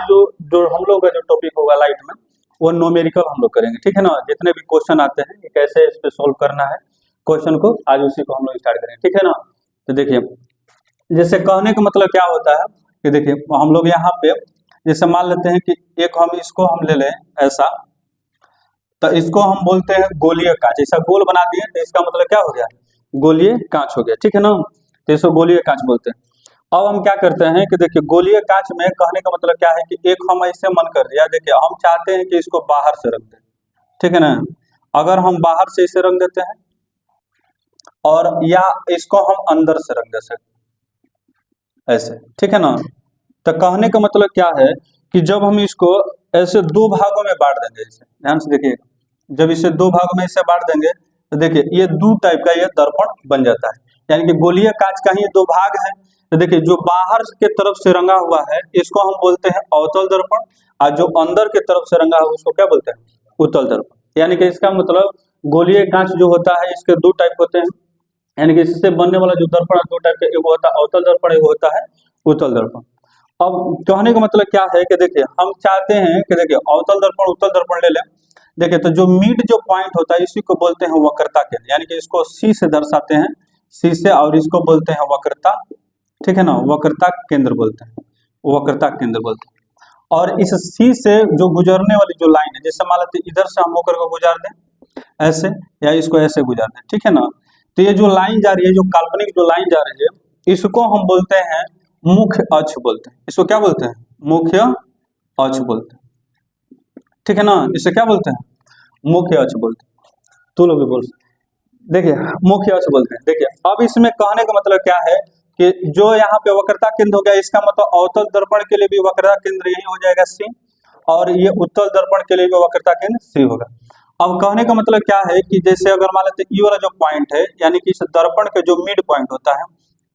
जो जो हम लोग का जो टॉपिक होगा लाइट में वो न्यूमेरिकल हम लोग करेंगे, ठीक है ना। जितने भी क्वेश्चन आते हैं ये कैसे इस पे सोल्व करना है क्वेश्चन को, आज उसी को हम लोग स्टार्ट करेंगे, ठीक है ना। तो देखिए जैसे कहने का मतलब क्या होता है कि देखिए हम लोग यहाँ पे जैसे मान लेते हैं कि एक हम इसको हम ले लें ऐसा, तो इसको हम बोलते हैं गोलीय कांच। ऐसा गोल बना दिए तो इसका मतलब क्या हो गया, गोलीय कांच हो गया, ठीक है ना। तो इसको गोलीय कांच बोलते हैं। अब हम क्या करते हैं कि देखिए गोलीय कांच में कहने का मतलब क्या है कि एक हम ऐसे मन कर दिया, देखिए हम चाहते हैं कि इसको बाहर से रख दें, ठीक है ना। अगर हम बाहर से इसे रख देते हैं और या इसको हम अंदर से रख दे सकते ऐसे, ठीक है ना। तो कहने का मतलब क्या है कि जब हम इसको ऐसे दो भागों में बांट देंगे, इसे ध्यान से देखिए, जब इसे दो भागों में इसे बांट देंगे तो देखिए ये दो टाइप का ये दर्पण बन जाता है, यानी कि गोलीय कांच का ही दो भाग है। तो देखिए जो बाहर के तरफ से रंगा हुआ है इसको हम बोलते हैं अवतल दर्पण, और जो अंदर के तरफ से रंगा हुआ उसको क्या बोलते हैं, उत्तल दर्पण। यानी कि इसका मतलब गोलीय कांच जो होता है इसके दो टाइप होते हैं, यानी कि इससे बनने वाला जो दर्पण दो टाइप का, एक होता है अवतल दर्पण, एक होता है उत्तल दर्पण। अब कहने का मतलब क्या है कि देखिए हम चाहते हैं कि देखिए अवतल दर्पण उत्तल दर्पण ले लें। देखिए तो जो मिड जो पॉइंट होता है इसी को बोलते हैं वक्रता केंद्र, यानी कि इसको सी से दर्शाते हैं, सी से, और इसको बोलते हैं वक्रता, ठीक है ना, वक्रता केंद्र बोलते हैं, वक्रता केंद्र बोलते हैं। और इस सी से जो गुजरने वाली जो लाइन है, जैसे मान लेते इधर से हम होकर को गुजार दें ऐसे, या इसको ऐसे गुजार दें, ठीक है ना। तो ये जो लाइन जा रही है, जो काल्पनिक जो लाइन जा रही है, इसको हम बोलते हैं मुख्य अक्ष बोलते हैं। इसको क्या बोलते हैं, मुख्य अक्ष बोलते हैं, ठीक है ना। इसे क्या बोलते हैं, मुख्य अक्ष बोलते हैं। तू लोग भी बोल, देखिए मुख्य अक्ष बोलते हैं। देखिए अब इसमें कहने का मतलब क्या है कि जो यहाँ पे वक्रता केंद्र हो गया, इसका मतलब अवतल दर्पण के लिए भी वक्रता केंद्र यही हो जाएगा सी, और ये उत्तल दर्पण के लिए भी वक्रता केंद्र सी होगा। अब कहने का मतलब क्या है कि जैसे अगर मान लेते ये वाला जो पॉइंट है, यानी कि इस दर्पण के जो मिड पॉइंट होता है,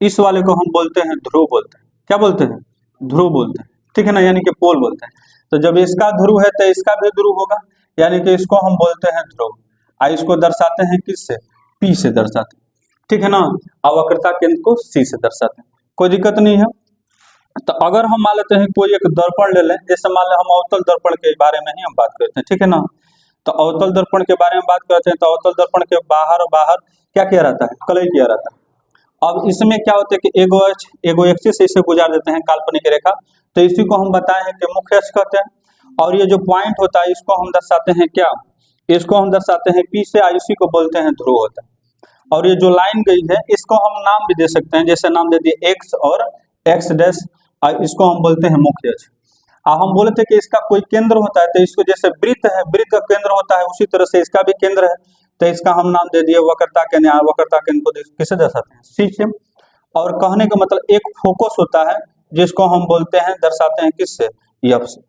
इस वाले को हम बोलते हैं ध्रुव बोलते हैं। क्या बोलते हैं, ध्रुव बोलते हैं, ठीक है ना, यानी कि पोल बोलते हैं। तो जब इसका ध्रुव है तो इसका भी ध्रुव होगा, यानी कि इसको हम बोलते हैं ध्रुव। इसको दर्शाते हैं किससे, पी से दर्शाते हैं, ठीक है ना। वक्रता केंद्र को सी से दर्शाते हैं, कोई दिक्कत नहीं है। तो अगर हम मान लेते हैं कोई एक दर्पण ले लें, जैसे मान लें हम अवतल दर्पण के बारे में ही हम बात करते हैं, ठीक है ना। तो अवतल दर्पण के बारे में बात करते हैं, तो अवतल दर्पण के बाहर बाहर क्या किया रहता है, कलई किया रहता है। अब इसमें क्या होता है कि एगो एक्सिस से इसे गुजार देते हैं काल्पनिक रेखा, तो इसी को हम बताए हैं कि मुख्य अक्ष कहते हैं। और ये जो पॉइंट होता है इसको हम दर्शाते हैं क्या, इसको हम दर्शाते हैं पी से, इसी को बोलते हैं ध्रुव होता है। और ये जो लाइन गई है इसको हम नाम भी दे सकते हैं, जैसे नाम दे दिए एक्स और एक्स डैश, इसको हम बोलते हैं मुख्य अक्ष। हम बोले थे कि इसका कोई केंद्र होता है, तो इसको जैसे वृत्त है, वृत्त का केंद्र होता है, उसी तरह से इसका भी केंद्र है, तो इसका हम नाम दे दिए वक्रता केंद्र। वक्रता केंद्र को किसे दर्शाते हैं, सी से। और कहने का मतलब एक फोकस होता है जिसको हम बोलते हैं, दर्शाते हैं किससे, एफ से,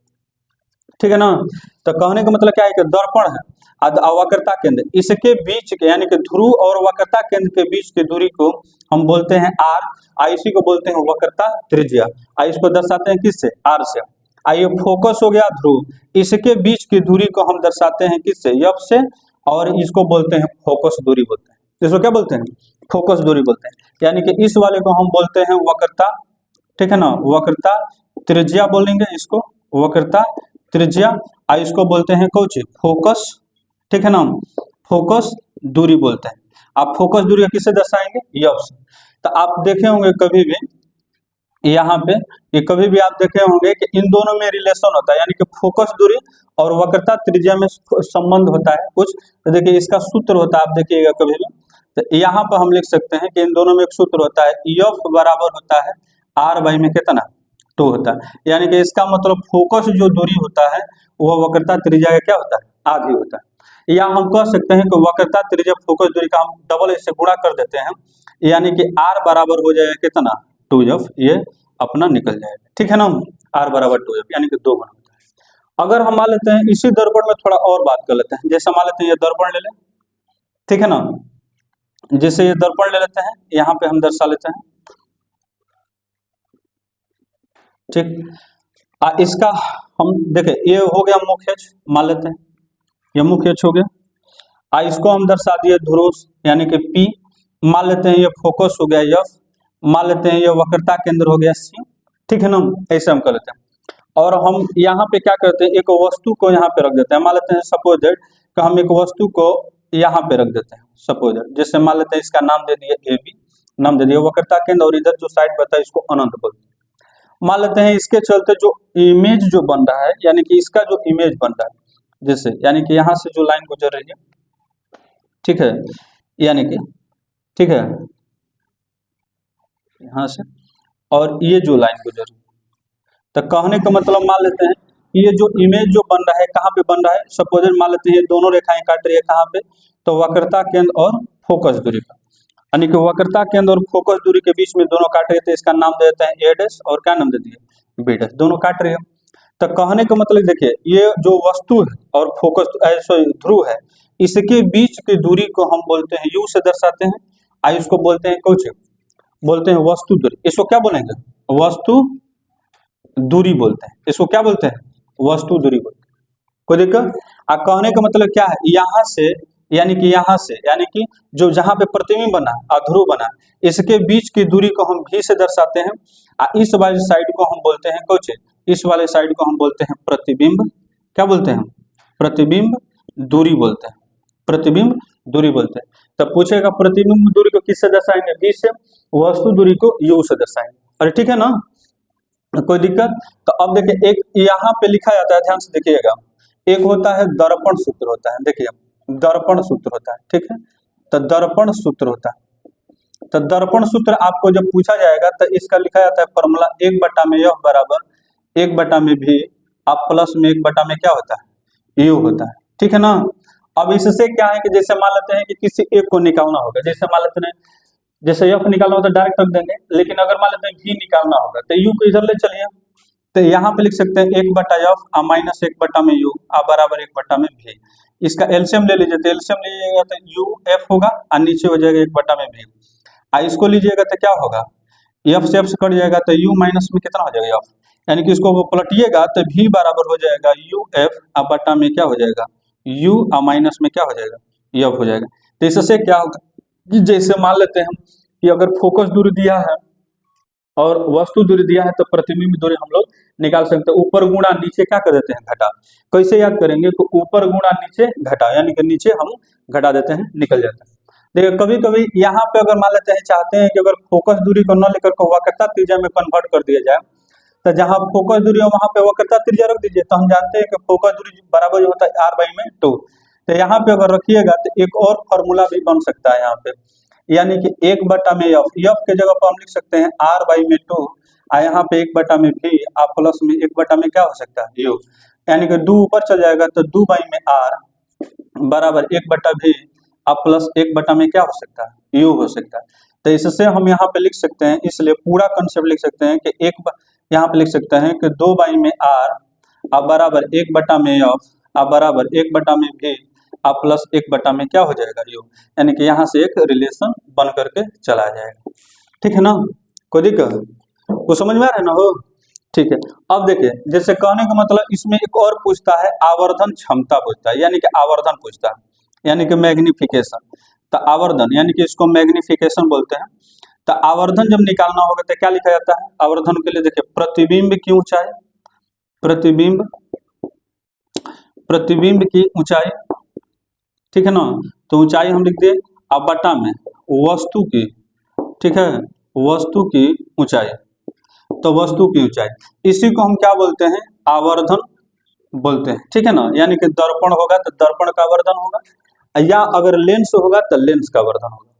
ठीक है ना। तो कहने का मतलब क्या है कि दर्पण है वक्रता केंद्र, इसके बीच के यानी कि ध्रुव और वक्रता केंद्र के बीच की दूरी को हम बोलते हैं आर, इसी को बोलते हैं वक्रता त्रिज्या। इसको दर्शाते हैं किससे, आर से। ये फोकस हो गया ध्रुव, इसके बीच की दूरी को हम दर्शाते हैं किससे, एफ से, और इसको बोलते हैं फोकस दूरी बोलते हैं। इसको क्या बोलते हैं, फोकस दूरी बोलते हैं। यानी कि इस वाले को हम बोलते हैं वक्रता, ठीक है ना, वक्रता त्रिज्या बोलेंगे इसको, वक्रता त्रिज्या। इसको बोलते हैं कौन, फोकस, ठीक है ना, फोकस दूरी बोलते हैं। आप फोकस दूरी किससे दर्शाएंगे, एफ से। तो आप देखे होंगे कभी भी यहाँ पे, ये कभी भी आप देखे होंगे कि इन दोनों में रिलेशन होता है, यानी कि फोकस दूरी और वक्रता त्रिज्या में संबंध होता है कुछ। तो देखिए इसका सूत्र होता है, आप देखिएगा कभी भी, तो यहाँ पर हम लिख सकते हैं कि इन दोनों में एक सूत्र होता है, एफ बराबर होता है आर बाई में कितना, 2 होता है। यानी कि इसका मतलब फोकस जो दूरी होता है वह वक्रता त्रिज्या का क्या होता है, आधी होता है। या हम कह सकते हैं कि वक्रता त्रिज्या फोकस दूरी का हम डबल इससे गुणा कर देते हैं, यानी कि आर बराबर हो जाएगा कितना, 2f, ये अपना निकल जाएगा, ठीक है ना। आर बराबर 2f यानी कि 2 गुना होता है। अगर हम मान लेते हैं इसी दर्पण में थोड़ा और बात कर लेते हैं, जैसे मान लेते हैं ये दर्पण ले लें, ठीक है ना, जैसे ये दर्पण ले लेते हैं, यहाँ पे हम दर्शा लेते हैं, ठीक। इसका हम देखें, ये हो गया मुख्य अक्ष, मान लेते हैं ये मुख्य अक्ष हो गया। इसको हम दर्शा दिए ध्रुव, यानी कि पी, मान लेते हैं ये फोकस हो गया एफ, मान लेते हैं ये वक्रता केंद्र हो गया सी, ठीक है ना, ऐसे हम कर लेते हैं। और हम यहाँ पे क्या करते हैं, एक वस्तु को यहाँ पे रख देते हैं। मान लेते हैं सपोज दैट कि हम एक वस्तु को यहाँ पे रख देते हैं, सपोज दैट जैसे मान लेते हैं इसका नाम दे दिए ए बी, नाम दे दिए वक्रता केंद्र, और इधर जो साइड बताया इसको अनंत बोलते हैं। मान लेते हैं इसके चलते जो इमेज जो बन रहा है, यानी कि इसका जो इमेज बन रहा है, जैसे यानी कि यहाँ से जो लाइन गुजर रही है, ठीक है, यानी कि ठीक है यहाँ से, और ये जो लाइन गुजर रही है, तो कहने का मतलब मान लेते हैं ये जो इमेज जो बन रहा है कहाँ पे बन रहा है, सपोज मान लेते हैं ये दोनों रेखाएं काट रही है कहाँ पे, तो वक्रता केंद्र और फोकस दूरी का, यानी कि वक्रता केंद्र और फोकस दूरी के बीच में दोनों काट रहे थे, इसका नाम दे देते हैं ए डैश, और क्या नाम दे दिए बी डैश, दोनों काट रहे हैं। तो कहने का मतलब देखिए ये जो वस्तु है और फोकस ध्रुव है, इसके बीच की दूरी को हम बोलते हैं यू से दर्शाते हैं, आई इसको बोलते हैं कुछ बोलते हैं वस्तु दूरी, इसको क्या बोलेंगे वस्तु दूरी बोलते हैं, इसको क्या बोलते हैं वस्तु दूरी बोलते हैं। कोई दिक्कत? कहने का मतलब क्या है, यहाँ से यहाँ से यानी कि जो जहाँ पे प्रतिबिंब बना अध्रुव बना, इसके बीच की दूरी को हम भी से दर्शाते हैं, इस वाले साइड को हम बोलते हैं कुछ, इस वाले साइड को हम बोलते हैं प्रतिबिंब, क्या बोलते हैं प्रतिबिंब दूरी बोलते हैं, प्रतिबिंब दूरी बोलते हैं। तब पूछेगा प्रतिबिंब दूरी को किससे दर्शाएंगे, भी से, वस्तु दूरी को यू से दर्शाएंगे। अरे ठीक है ना, कोई दिक्कत? तो अब देखिए एक यहाँ पे लिखा जाता है, ध्यान से देखिएगा, एक होता है दर्पण सूत्र होता है, देखिए दर्पण सूत्र होता है, ठीक है, तो दर्पण सूत्र होता है। तो दर्पण सूत्र आपको जब पूछा जाएगा तो इसका लिखा जाता है फॉर्मूला 1/f बराबर 1/v, आप प्लस में 1/में क्या होता है यू होता है, ठीक है ना। अब इससे क्या है कि जैसे मान लेते हैं कि किसी एक को निकालना होगा, जैसे मान लेते हैं जैसे एफ निकालना होता है डायरेक्ट रख देंगे, लेकिन अगर मान लेते हैं भी निकालना होगा तो यू को इधर ले चलिए, तो यहाँ पे लिख सकते हैं 1/f माइनस 1/में यू बराबर 1/में भी। इसका एलसीएम ले लीजिए, तो एलसीएम लीजिएगा तो यू एफ होगा और नीचे हो जाएगा 1/में भी। इसको लीजिएगा तो क्या होगा, एफ से एफ से कट जाएगा तो यू माइनस में कितना हो जाएगा एफ, यानी कि इसको पलटिएगा तो भी बराबर हो जाएगा यू एफ बटा में क्या हो जाएगा यू माइनस में क्या हो जाएगा एफ हो जाएगा। तो इससे क्या होगा कि जैसे मान लेते हैं कि अगर फोकस दूरी दिया है और वस्तु दूरी दिया है तो प्रतिबिंब दूरी हम लोग निकाल सकते हैं, ऊपर गुणा नीचे क्या कर देते हैं घटा। कैसे याद करेंगे, तो ऊपर गुणा नीचे घटा, यानी कि नीचे हम घटा देते हैं, निकल जाता है। देखिए कभी कभी यहाँ पे अगर मान लेते हैं चाहते हैं कि अगर फोकस दूरी को न लेकर को वक्रता त्रिज्या में कन्वर्ट कर दिया जाए, तो जहाँ फोकस दूरी है वहां पे वक्रता त्रिज्या रख दीजिए, तो हम जानते हैं कि फोकस दूरी बराबर जो होता है r/2। तो यहाँ पे अगर रखिएगा तो एक और फॉर्मूला भी बन सकता है यहाँ पे, यानी कि 1/में एफ के जगह पर हम लिख सकते हैं r/2, यहाँ पे 1/में भी प्लस में 1/में क्या हो सकता है यू, यानी कि 2 ऊपर चल जाएगा तो 2/r बराबर 1/भी प्लस 1/में क्या हो सकता है यू हो सकता है। तो इससे हम यहाँ पे लिख सकते हैं, इसलिए पूरा कंसेप्ट लिख सकते हैं कि यहाँ पे लिख सकते हैं कि 2/r बराबर 1/में एफ बराबर 1/में भी प्लस 1/में क्या हो जाएगा यू, यानी कि यहाँ से एक रिलेशन बन करके चला जाएगा, ठीक है ना। कोई दिक्कत को समझ में आ रहा है ना हो, ठीक है। अब देखिए जैसे कहने का मतलब इसमें एक और पूछता है आवर्धन क्षमता पूछता है, यानी कि आवर्धन पूछता है, यानी कि मैग्निफिकेशन। तो आवर्धन यानी कि इसको मैग्निफिकेशन बोलते हैं। तो आवर्धन जब निकालना होगा तो क्या लिखा जाता है आवर्धन के लिए, देखिए प्रतिबिंब की ऊंचाई, प्रतिबिंब की ऊंचाई, ठीक है ना। तो ऊंचाई हम लिख दे अब बटा में वस्तु की, ठीक है, वस्तु की ऊंचाई, तो वस्तु की ऊंचाई, इसी को हम क्या बोलते हैं आवर्धन बोलते हैं, ठीक है ना। यानी कि दर्पण होगा तो दर्पण का आवर्धन होगा, या अगर लेंस होगा तो लेंस का आवर्धन होगा।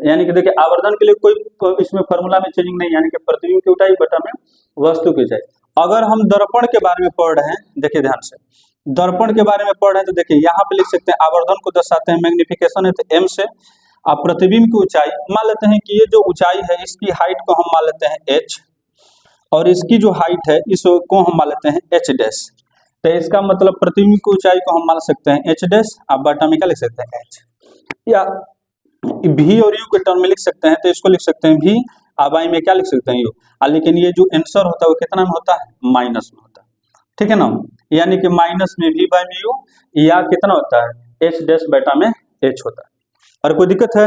यानी कि देखिए आवर्धन के लिए कोई इसमें फॉर्मूला में चेंजिंग नहीं, यानी कि प्रतिबिंब की ऊंचाई बटा में वस्तु की ऊंचाई। अगर हम दर्पण के बारे में पढ़ रहे हैं, देखिए ध्यान से दर्पण के बारे में पढ़ रहे हैं, तो देखिए यहाँ पे लिख सकते हैं आवर्धन को दर्शाते हैं मैग्निफिकेशन है तो एम से, आप प्रतिबिंब की ऊंचाई मान लेते हैं कि ये जो ऊंचाई है इसकी हाइट को हम मान लेते हैं एच, और इसकी जो हाइट है इसको हम मान लेते हैं एच डैश। तो इसका मतलब प्रतिबिंब की ऊंचाई को हम मान सकते हैं एच डैश, आप बटा में क्या लिख सकते हैं एच, या भी और यू के टर्म में लिख सकते हैं, तो इसको लिख सकते हैं भी आबाई में क्या लिख सकते हैं यू, लेकिन ये जो आंसर होता है वो कितना में होता है माइनस में होता है, ठीक है ना। यानी कि माइनस में भी बाई में यू, या कितना होता है एच डैश बेटा में एच होता है। और कोई दिक्कत है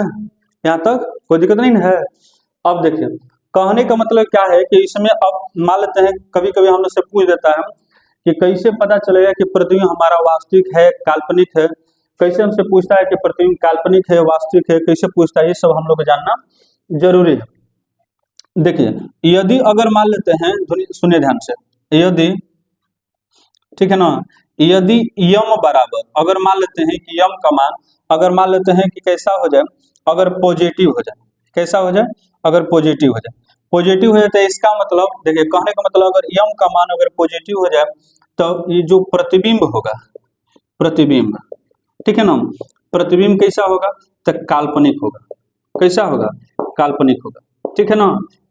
यहाँ तक, कोई दिक्कत नहीं है। अब देखिए कहने का मतलब क्या है कि इसमें अब मान लेते हैं कभी कभी हम लोग से पूछ देता है कि कैसे पता चलेगा कि प्रतिबिंब हमारा वास्तविक है काल्पनिक है, कैसे हमसे पूछता है कि प्रतिबिंब काल्पनिक है वास्तविक है, कैसे पूछता है, ये सब हम लोग को जानना जरूरी है। देखिए यदि अगर मान लेते हैं, सुनिए ध्यान से, यदि ठीक है ना, यदि यम बराबर, अगर मान लेते हैं कि यम का मान अगर मान लेते हैं कि कैसा हो जाए, अगर पॉजिटिव हो जाए, कैसा हो जाए, अगर पॉजिटिव हो जाए, पॉजिटिव हो जाए तो इसका मतलब देखिए कहने का मतलब अगर यम का मान अगर पॉजिटिव हो जाए तो ये जो प्रतिबिंब होगा, प्रतिबिंब ठीक है ना, प्रतिबिंब कैसा होगा, तो काल्पनिक होगा, कैसा होगा, काल्पनिक होगा, ठीक है ना,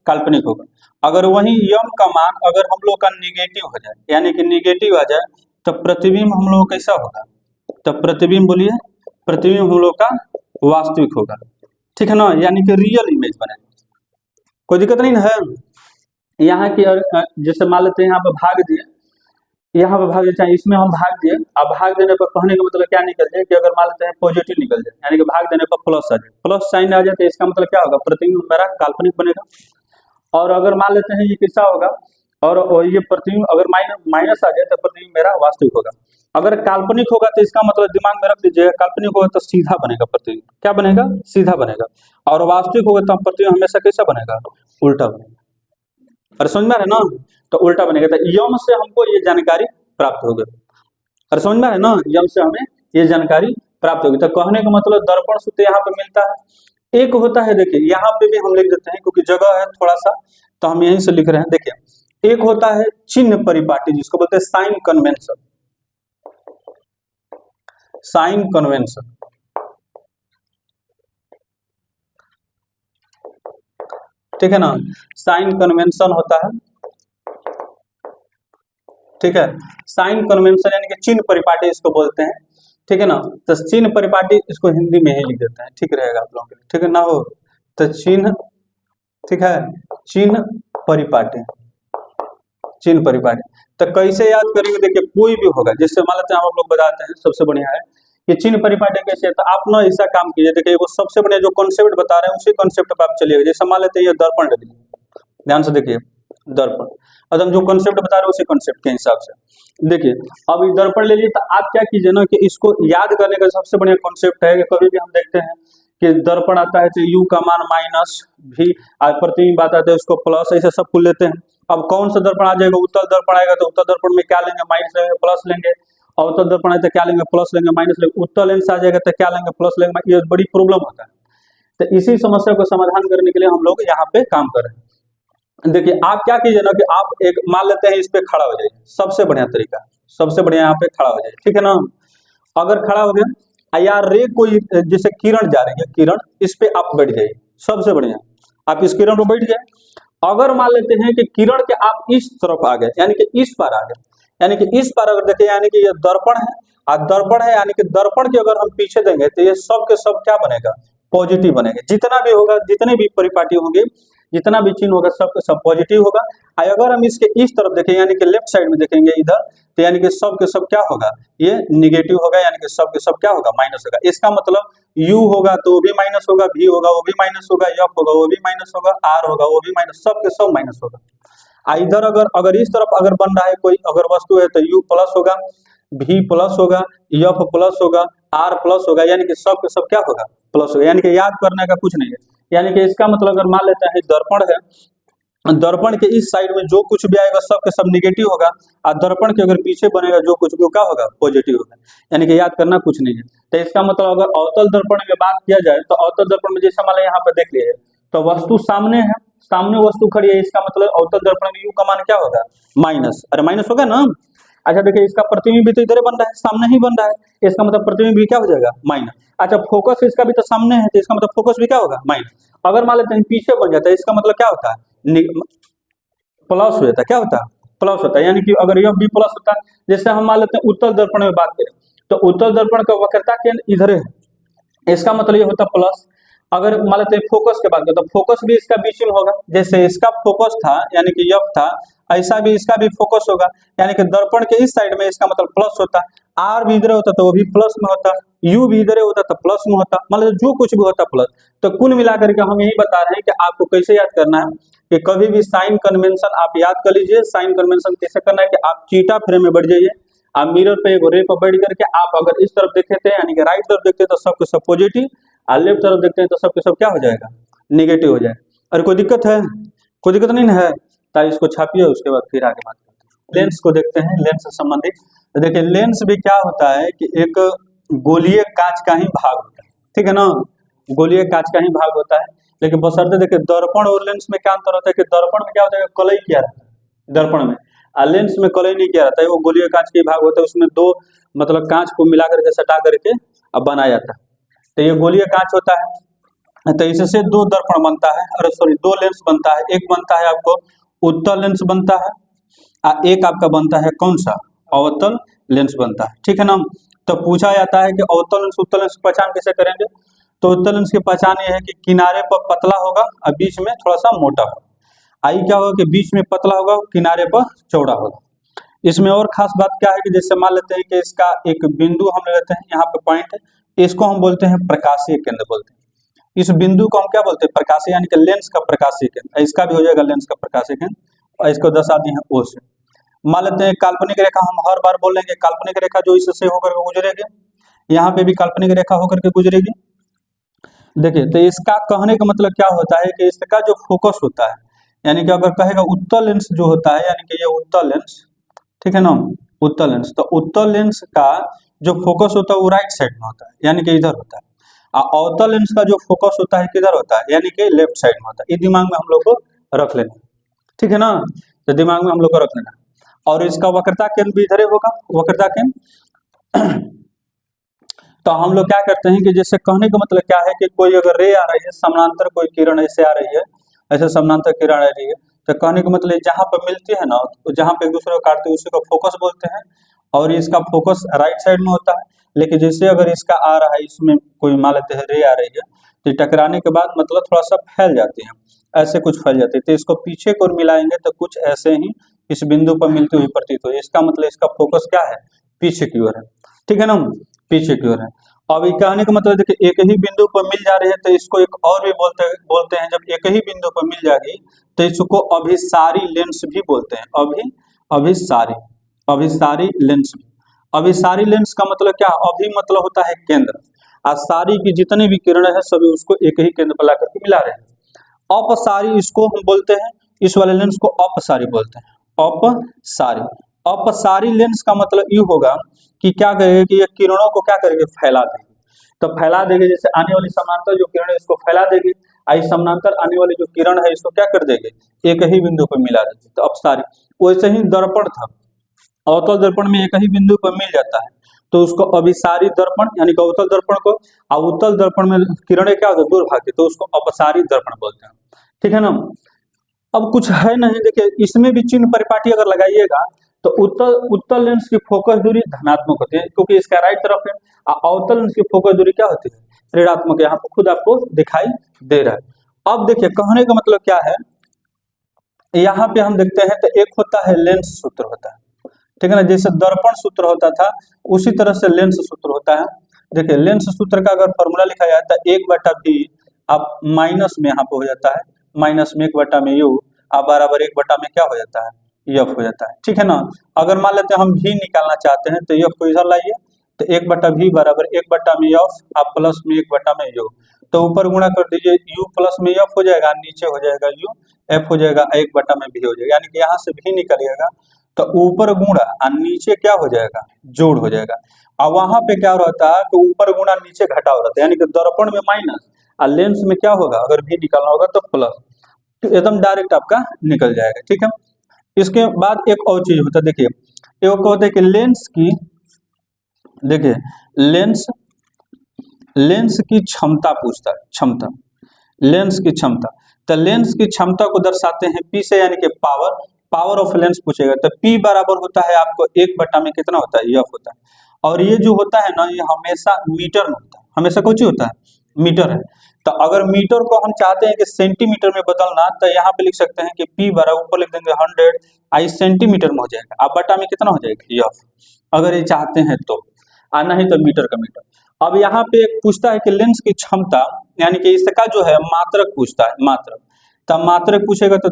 काल्पनिक होगा। अगर वही यम का मान अगर हम लोग का निगेटिव हो जाए, यानी कि निगेटिव आ जाए, तो प्रतिबिंब हम लोग कैसा होगा, तो प्रतिबिंब बोलिए, प्रतिबिंब हम लोग का वास्तविक होगा, ठीक है ना, यानी कि रियल इमेज बनेगा, कोई दिक्कत नहीं है। यहाँ की जैसे मान लेते हैं यहाँ पर भाग दिए, यहाँ पर भाग दिए, चाहे इसमें हम भाग दिए, अब भाग देने पर कहने का मतलब क्या निकल जाए कि अगर मान लेते हैं पॉजिटिव निकल जाए, यानी कि भाग देने पर प्लस आ जाए, प्लस साइन आ जाए, तो इसका मतलब क्या होगा, प्रतिबिंब मेरा काल्पनिक बनेगा। और अगर मान लेते हैं ये कैसा होगा, और ये प्रतिबिंब अगर माइनस आ जाए तो प्रतिबिंब मेरा वास्तविक होगा। अगर काल्पनिक होगा तो इसका मतलब दिमाग में रख दीजिएगा, काल्पनिक होगा तो सीधा बनेगा प्रतिबिंब, क्या बनेगा, सीधा बनेगा, और वास्तविक होगा तो प्रतिबिंब हमेशा कैसा बनेगा, उल्टा बनेगा। और समझ में आ रहा है ना, तो उल्टा बनेगा। तो यम से हमको ये जानकारी प्राप्त हो गई, और समझ में आ रहा है ना, यम से हमें ये जानकारी प्राप्त होगी। तो कहने का मतलब दर्पण सूत्र यहाँ पे मिलता है। एक होता है, देखिए यहाँ पे भी हम लिख देते हैं क्योंकि जगह है थोड़ा सा, तो हम यहीं से लिख रहे हैं। देखिए एक होता है चिन्ह परिपाटी, जिसको बोलते हैं साइन कन्वेंशन, साइन कन्वेंशन, ठीक है ना, साइन कन्वेंशन होता है, ठीक है, साइन कन्वेंशन यानी कि चिन्ह परिपाटी इसको बोलते हैं, ठीक है ना। तो चिन्ह परिपाटी इसको हिंदी में ही लिख देते हैं, ठीक रहेगा आप लोगों के लिए, ठीक है ना हो, तो चिन्ह, ठीक है, चिन्ह परिपाटी, चिन्ह परिपाटी। तो कैसे याद करेंगे, देखिए कोई भी होगा, जैसे मान लेते हैं हम लोग बताते हैं, सबसे बढ़िया है कि चिन्ह परिपाटी कैसे है। तो आप ना ऐसा काम कीजिए, देखिए वो सबसे बढ़िया जो कॉन्सेप्ट बता रहे हैं उसी कॉन्सेप्ट पर आप चलिएगा। जैसे मान लेते हैं ये दर्पण ले लीजिए, ध्यान से देखिए दर्पण, अब हम जो कॉन्सेप्ट बता रहे हैं उसी कॉन्सेप्ट के हिसाब से देखिए। अब ये दर्पण ले लीजिए, तो आप क्या कीजिए ना कि इसको याद करने का सबसे बढ़िया कॉन्सेप्ट है कि कभी भी हम देखते हैं कि दर्पण आता है तो यू का मान माइनस भी, प्रतिबिंब आता है उसको प्लस, ऐसे सब कुछ लेते हैं। अब कौन सा दर्पण आ जाएगा, उत्तल दर्पण आएगा तो उत्तल दर्पण में क्या लेंगे, माइनस लेंगे प्लस लेंगे, और उत्तल दर्पण आए तो क्या लेंगे, प्लस लेंगे माइनस लेंगे, उत्तल लेंस आ जाएगा तो क्या लेंगे, प्लस लेंगे, ये बड़ी प्रॉब्लम होता है। तो इसी समस्या को समाधान करने के लिए हम लोग यहाँ पे काम कर रहे हैं। देखिए आप क्या कीजिए ना कि आप एक मान लेते हैं इस पे खड़ा हो जाइए, सबसे बढ़िया तरीका, सबसे बढ़िया यहाँ पे खड़ा हो जाइए, ठीक है ना। अगर खड़ा हो गया यार, रे कोई जैसे किरण जा रही है, किरण, इस पे आप बैठ जाइए, सबसे बढ़िया आप इस किरण पर बैठ गए। अगर मान लेते हैं कि किरण के आप इस तरफ आ गए, यानी कि इस पर आ गए, यानी कि इस पर अगर देखिए, यानी कि ये दर्पण है, और दर्पण है यानी कि दर्पण के अगर हम पीछे देंगे तो ये सब के सब क्या बनेगा, पॉजिटिव बनेगा। जितना भी होगा, जितने भी परिपाटी होंगे, जितना भी चिन्ह होगा, सब सब पॉजिटिव होगा। अगर हम इसके इस तरफ देखें, यानी कि लेफ्ट साइड में देखेंगे इधर, तो यानी कि सब के सब क्या होगा, ये निगेटिव होगा, यानी कि सब के सब क्या होगा, माइनस होगा। इसका मतलब U होगा तो वो भी माइनस होगा, V होगा वो भी माइनस होगा, F होगा वो भी माइनस होगा, R होगा वो भी माइनस, सब के सब माइनस होगा। इधर अगर इस तरफ अगर बन रहा है कोई अगर वस्तु है तो U प्लस होगा, V प्लस होगा, F प्लस होगा, R प्लस होगा, यानी कि सब के सब क्या होगा, प्लस होगा। यानी कि याद करने का कुछ नहीं है। यानी कि इसका मतलब अगर मान लेते हैं दर्पण है, दर्पण के इस साइड में जो कुछ भी आएगा सब के सब निगेटिव होगा, और दर्पण के अगर पीछे बनेगा जो कुछ भी क्या होगा, पॉजिटिव होगा। यानी कि याद करना कुछ नहीं है। तो इसका मतलब अगर अवतल दर्पण में बात किया जाए तो अवतल दर्पण में जैसे मान यहाँ पर देख लीजिए, तो वस्तु सामने है, सामने वस्तु खड़ी है, इसका मतलब अवतल दर्पण में यू का मान क्या होगा, माइनस, अरे माइनस होगा ना। अच्छा देखिए इसका प्रतिबिंब भी तो इधर बन रहा है, सामने ही बन रहा है, इसका मतलब प्रतिबिंब भी क्या हो जाएगा, माइनस। अच्छा फोकस इसका भी तो सामने है, तो इसका मतलब फोकस भी क्या होगा, माइनस। अगर मान लेते हैं पीछे बन जाता है, इसका मतलब क्या होता है, प्लस हो जाता है, क्या होता है, प्लस होता है। यानी कि अगर यह भी प्लस होता है, जैसे हम मान लेते हैं उत्तल दर्पण में बात करें, तो उत्तल दर्पण का वक्रता केंद्र इधर है, इसका मतलब ये होता है प्लस। अगर मान लेते हैं फोकस के बात करें तो फोकस भी इसका बीच में होगा, जैसे इसका फोकस था यानी कि F था, ऐसा भी इसका भी फोकस होगा, यानी कि दर्पण के इस साइड में इसका मतलब प्लस होता। R भी इधर होता तो वो भी प्लस में होता, U भी इधर होता तो प्लस में होता, मतलब जो कुछ भी होता प्लस। तो कुल मिलाकर के हम यही बता रहे हैं कि आपको कैसे याद करना है कि कभी भी साइन कन्वेंशन आप याद कर लीजिए। साइन कन्वेंशन कैसे करना है कि आप चीटा फ्रेम में बैठ जाइए, आप मिरर पे एक रे पर बैठ करके आप अगर इस तरफ देखे थे यानी कि राइट तरफ देखते हैं तो सब कुछ सब पॉजिटिव, और लेफ्ट तरफ देखते हैं तो सब कुछ सब क्या हो जाएगा, निगेटिव हो जाएगा। और कोई दिक्कत है? कोई दिक्कत नहीं है, तो इसको छापिए, उसके बाद फिर आगे बात करते हैं। लेंस को देखते हैं, लेंस से संबंधित। तो देखिए लेंस भी क्या होता है कि एक गोलीय कांच का ही भाग होता है, ठीक है ना, गोलीय कांच का ही भाग होता है। लेकिन बशर्ते देखिए दर्पण और लेंस में क्या अंतर होता है कि दर्पण में क्या होता है, कलई किया रहता है दर्पण में, और लेंस में कलई नहीं किया रहता है, वो गोलीय कांच के भाग होता है, उसमें दो मतलब कांच को मिला करके सटा करके अब बनाया जाता है। तो ये गोलीय कांच होता है, तो इससे दो दर्पण बनता है, अरे सॉरी दो लेंस बनता है। एक बनता है आपको उत्तल लेंस बनता है, और एक आपका बनता है कौन सा, अवतल लेंस बनता है, ठीक है ना। तो पूछा जाता है कि अवतल लेंस उत्तल लेंस की पहचान कैसे करेंगे। तो उत्तल लेंस की पहचान ये है कि किनारे पर पतला होगा और बीच में थोड़ा सा मोटा होगा। आई क्या होगा कि बीच में पतला होगा, किनारे पर चौड़ा होगा। इसमें और खास बात क्या है कि जैसे मान लेते हैं कि इसका एक बिंदु हम लेते हैं, यहाँ पे पॉइंट है, इसको हम बोलते हैं प्रकाशीय केंद्र बोलते हैं। इस बिंदु को हम क्या बोलते हैं, प्रकाशीय, यानी कि लेंस का प्रकाशीय केंद्र। इसका भी हो जाएगा लेंस का प्रकाशीय केंद्र, और इसको दर्शा दिए हैं ओ से। मान लेते हैं काल्पनिक रेखा, हम हर बार बोलेंगे काल्पनिक रेखा जो इससे होकर के गुजरेगी, यहाँ पे भी काल्पनिक रेखा होकर के गुजरेगी। देखिए तो इसका कहने का मतलब क्या होता है कि इसका जो फोकस होता है, यानी कि अगर कहेगा उत्तल लेंस जो होता है, यानी कि ये उत्तल लेंस, ठीक है ना, उत्तल लेंस, तो उत्तल लेंस का जो फोकस होता है वो राइट साइड में होता है, यानी कि इधर होता है। और अवतल लेंस का जो फोकस होता है किधर होता है, यानी कि लेफ्ट साइड में होता है। ये दिमाग में हम लोग को रख लेना, ठीक है ना, तो दिमाग में हम लोग को रख लेना। और इसका वक्रता केंद्र भी इधर होगा, वक्रता केंद्र। तो हम लोग क्या करते हैं कि जैसे कहने का मतलब क्या है कि कोई अगर रे आ रही है समानांतर, कोई किरण ऐसे आ रही है, ऐसे समानांतर किरण आ रही है, तो कहने का मतलब जहां पर मिलती है ना, तो जहां पे एक दूसरे को काटते हैं उसी को फोकस बोलते हैं, और इसका फोकस राइट साइड में होता है। लेकिन जैसे अगर इसका आ रहा है, इसमें कोई मान लेते हैं रे आ रही है, तो टकराने के बाद मतलब थोड़ा सा फैल जाती है, ऐसे कुछ फैल जाती है, तो इसको पीछे को मिलाएंगे तो कुछ ऐसे ही इस बिंदु पर मिलती हुई प्रतीत हो। इसका मतलब इसका फोकस क्या है, पीछे की ओर है, ठीक है ना, पीछे की ओर है। अब ये कहने का मतलब देखिए एक ही बिंदु पर मिल जा रही है, तो इसको एक और भी बोलते हैं, जब एक ही बिंदु पर मिल जाएगी तो इसको अभिसारी लेंस भी बोलते हैं। अभिसारी लेंस। अभिसारी लेंस का मतलब क्या, अभि मतलब होता है केंद्र, और सारी की जितनी भी किरणें हैं सभी उसको एक ही केंद्र पर ला करके मिला रहे हैं। अपसारी इसको हम बोलते हैं, इस वाले लेंस को अपसारी बोलते हैं, अपसारी। अपसारी लेंस का मतलब ये होगा कि क्या करेगा कि ये किरणों को क्या करेगी, फैला देगी। तो फैला देगी, जैसे आने वाली समानांतर जो किरण है इसको फैला देगी, आई समानांतर आने वाली जो किरण है इसको क्या कर देगी, एक ही बिंदु पर मिला देगी, तो अपसारी। वैसे ही दर्पण था, अवतल दर्पण में एक ही बिंदु पर मिल जाता है, तो उसको अभिसारी दर्पण यानी कि अवतल दर्पण को, और उत्तल दर्पण में किरणें क्या होती है, दूर भागती, तो उसको अपसारी दर्पण बोलते हैं, ठीक है ना। अब कुछ है नहीं, देखिए इसमें भी चिन्ह परिपाटी अगर लगाइएगा तो उत्तल लेंस की फोकस दूरी धनात्मक होती है क्योंकि इसका राइट तरफ है, और अवतल लेंस की फोकस दूरी क्या होती है, ऋणात्मक। यहाँ पर खुद आपको दिखाई दे रहा है। अब देखिए कहने का मतलब क्या है, यहाँ पे हम देखते हैं तो एक होता है लेंस सूत्र होता है, ठीक है ना, जैसे दर्पण सूत्र होता था उसी तरह से लेंस सूत्र होता है। देखिए लेंस सूत्र का अगर फॉर्मूला लिखा जाए तो 1/v आप माइनस में यहाँ पे हो जाता है, माइनस में 1/में u, आप बराबर 1/में क्या हो जाता है, f हो जाता है, ठीक है ना। अगर मान लेते हैं हम v निकालना चाहते हैं तो f को इधर लाइए, तो 1/v बराबर 1/में f, आप प्लस में 1/में u, तो ऊपर गुणा कर दीजिए, u प्लस में f हो जाएगा, नीचे हो जाएगा u, f हो जाएगा, 1/में v हो जाएगा, यानी कि यहाँ से v निकलिएगा तो ऊपर गुणा और नीचे क्या हो जाएगा, जोड़ हो जाएगा। और वहां पे क्या रहता है कि ऊपर गुणा नीचे घटाव रहता है, यानी कि दर्पण में माइनस और लेंस में क्या होगा, अगर भी निकालना होगा तो प्लस, तो एकदम डायरेक्ट आपका निकल जाएगा, ठीक है। इसके बाद एक और चीज होता है, देखिए एक होता है कि लेंस की, देखिए लेंस की क्षमता पूछता है, क्षमता, लेंस की क्षमता। तो लेंस की क्षमता को दर्शाते हैं P से, यानी कि पावर ऑफ लेंस पूछेगा तो P बराबर होता है आपको 1/में कितना होता है, f होता है। और ये जो होता है ना, ये हमेशा मीटर में होता है, हमेशा कुछ होता है मीटर है। तो अगर मीटर को हम चाहते हैं कि सेंटीमीटर में बदलना, तो यहाँ पे लिख सकते हैं कि P बराबर, ऊपर लिख देंगे 100, आई सेंटीमीटर में हो जाएगा, अब बटा में कितना हो जाएगा, f, अगर ये चाहते हैं तो, आना ही तो मीटर का मीटर। अब यहाँ पे पूछता है कि लेंस की क्षमता, यानी कि इसका जो है मात्रक पूछता है, मात्रक, तब मात्रक पूछेगा तो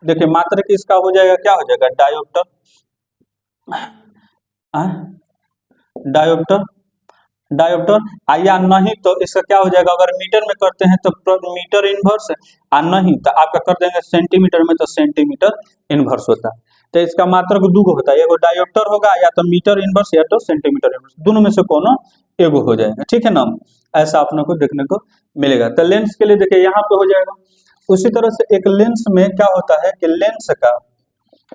देखिए मात्रक इसका हो जाएगा, क्या हो जाएगा, डायोप्टर, डायोप्टर, डायोप्टर। या नहीं तो इसका क्या हो जाएगा, अगर मीटर में करते हैं तो मीटर इनवर्स, और नहीं तो आपका कर देंगे सेंटीमीटर में तो सेंटीमीटर इनवर्स होता है। तो इसका मात्रक दूगो होता है, एगो डायोप्टर होगा या तो मीटर इनवर्स या तो सेंटीमीटर इनवर्स, दोनों में से कोनो एगो हो जाएगा, ठीक है ना। ऐसा अपने को देखने को मिलेगा। तो लेंस के लिए देखिए यहाँ पे हो जाएगा। उसी तरह से एक लेंस में क्या होता है कि लेंस का,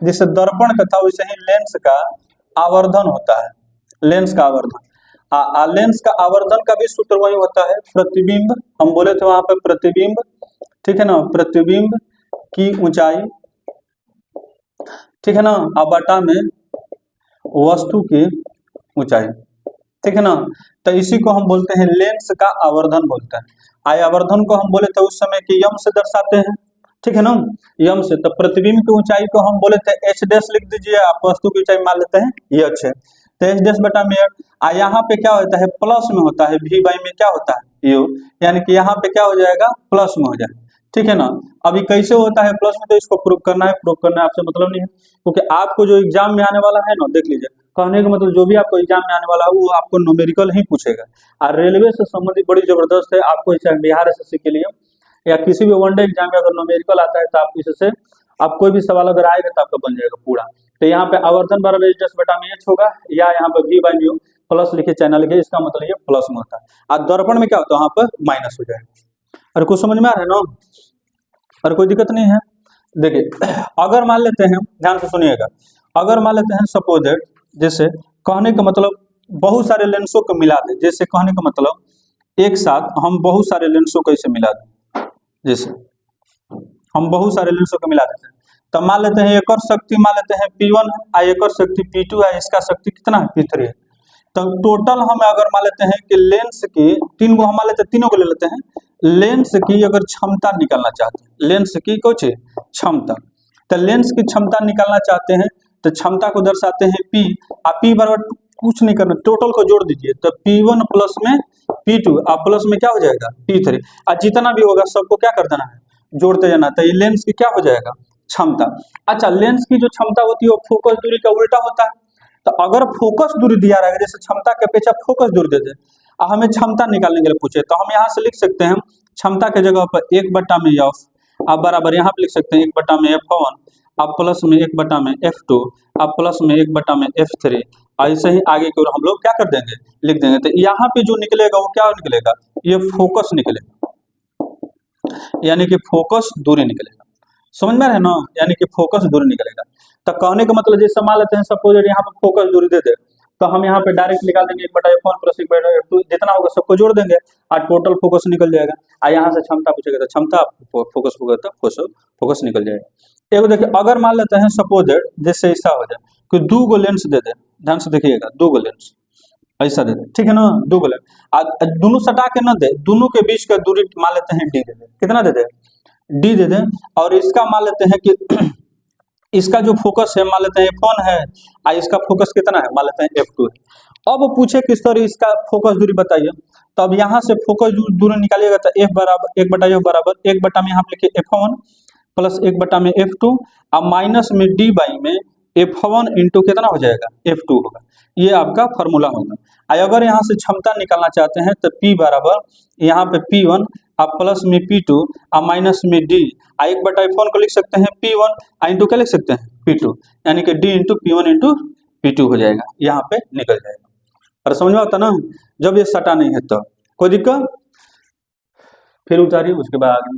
जैसे दर्पण का था वैसे ही लेंस का आवर्धन होता है, लेंस का आवर्धन। लेंस का आवर्धन का भी सूत्र वही होता है, प्रतिबिंब, हम बोले थे वहां पे प्रतिबिंब, ठीक है ना, प्रतिबिंब की ऊंचाई, ठीक है ना, बटा में वस्तु की ऊंचाई, ठीक है ना। तो इसी को हम बोलते हैं लेंस का आवर्धन बोलते हैं। आवर्धन को हम बोले थे उस समय कि यम से दर्शाते हैं, ठीक है ना, यम से। तो प्रतिबिंब की ऊंचाई को हम बोले थे एच डैश, लिख दीजिए आप, वस्तु की ऊंचाई मान लेते हैं ये अच्छे, तो एच डैश बटा में यहाँ पे क्या होता है, प्लस में होता है, वी बाई में क्या होता है यू, यानी कि यहाँ पे क्या हो जाएगा, प्लस में हो जाएगा, ठीक है ना। अभी कैसे होता है प्लस में, तो इसको प्रूव करना है, प्रूव करना है आपसे मतलब नहीं है, क्योंकि आपको जो एग्जाम में आने वाला है ना, देख लीजिए, कहने का मतलब जो भी आपको एग्जाम में आने वाला है वो आपको न्यूमेरिकल ही पूछेगा। और रेलवे से संबंधित बड़ी जबरदस्त है, आपको चाहे बिहार एसएससी के लिए या किसी भी वनडे एग्जाम में अगर न्यूमेरिकल आता है तो आप इससे आप कोई भी सवाल अगर आएगा तो आपका बन जाएगा पूरा। तो यहाँ पे आवर्धन बराबर एच डैश बटा में एच होगा, या यहाँ पे वी बाई म्यू प्लस लिखे चैनल के, इसका मतलब ये प्लस में होता है। और दर्पण में क्या होता है, वहां पर माइनस हो जाएगा। अरे कुछ समझ में आ रहा है ना, और कोई दिक्कत नहीं है। देखिए अगर मान लेते हैं, ध्यान से सुनिएगा, अगर मान लेते हैं सपोज जैसे कहने का मतलब बहुत सारे लेंसों को मिला दे, जैसे कहने का मतलब एक साथ हम बहुत सारे लेंसों को इसे मिला दें, जैसे हम बहुत सारे लेंसों को मिला देते हैं, तो मान लेते हैं एक और शक्ति मान लेते हैं P1 है, एक और शक्ति P2 है, इसका शक्ति कितना है, P3 है। तो टोटल हम अगर मान लेते हैं कि लेंस की तीन को हम मान लेते हैं, तीनों को ले लेते हैं, लेंस की अगर क्षमता निकालना चाहते हैं, लेंस की कुछ क्षमता, तो लेंस की क्षमता निकालना चाहते हैं तो क्षमता को दर्शाते हैं P, और P बराबर कुछ नहीं करना, टोटल को जोड़ दीजिए, तो P1 प्लस में P2 और प्लस में क्या हो जाएगा, P3, और जितना भी होगा सबको क्या कर देना है, जोड़ते जाना। तो ये लेंस की क्या हो जाएगा, क्षमता। अच्छा, लेंस की जो क्षमता होती है वो फोकस दूरी का उल्टा होता है। तो अगर फोकस दूरी दिया रहेगा, जैसे क्षमता के अपेक्षा फोकस दूरी दे दे, हमें क्षमता निकालने के लिए पूछे, तो हम यहाँ से लिख सकते हैं क्षमता के जगह पर 1 बटा में एफ, आप बराबर यहाँ पे लिख सकते हैं 1 बटा में F1, आप प्लस में 1 बटा में F2, आप प्लस में 1 बटा में F3, ऐसे ही आगे की ओर हम लोग क्या कर देंगे, लिख देंगे। तो यहाँ पे जो निकलेगा वो क्या निकलेगा, ये फोकस निकलेगा, यानी कि फोकस दूरी निकलेगा, समझ में आ रहा है ना, यानी कि फोकस दूरी निकलेगा। तो कहने का मतलब जैसे मान लेते हैं सपोज यहाँ पे फोकस दूरी दे दे, तो हम यहाँ पे डायरेक्ट निकाल देंगे 1 बटा F1 प्लस 1 बटा F2, जितना होगा सबको जोड़ देंगे और टोटल फोकस निकल जाएगा। और यहाँ से क्षमता पूछेगा तो क्षमता, फोकस होगा तो फोकस निकल जाएगा। एगो देखिए अगर मान लेते हैं सपोज जैसे ऐसा हो जाए कि 2 गो लेंस दे दे, ध्यान से देखिएगा, 2 गो लेंस ऐसा दे दे, ठीक है ना, 2 गो लेंस, दोनों सटा के न दे, दोनों के बीच का दूरी मान लेते हैं D दे दे, कितना दे दे, D दे दे, और इसका मान लेते हैं कि इसका जो फोकस है मान लेते हैं F1 है, और इसका फोकस कितना है मान लेते हैं F2 है। अब पूछे किस तरह इसका फोकस दूरी बताइए, तो अब यहाँ से फोकस दूरी निकालिएगा तो F बराबर 1 बटा F बराबर 1 बटा में यहाँ लिखिए F1 प्लस 1 बटा में F2, अब माइनस में D बाई में F1 इंटू कितना हो जाएगा, F2 होगा, ये आपका फॉर्मूला होगा। अगर यहाँ से क्षमता निकालना चाहते हैं तो P बराबर यहाँ पे P1 आप प्लस में P2 और माइनस में D, 1 बटा F1 को लिख सकते हैं P1 इंटू क्या लिख सकते हैं P2, यानी कि D into P1 into P2 हो जाएगा, यहाँ पे निकल जाएगा। और समझ में आता ना, जब ये सटा नहीं है तो कोई दिक्कत, फिर उतारिए उसके बाद आगे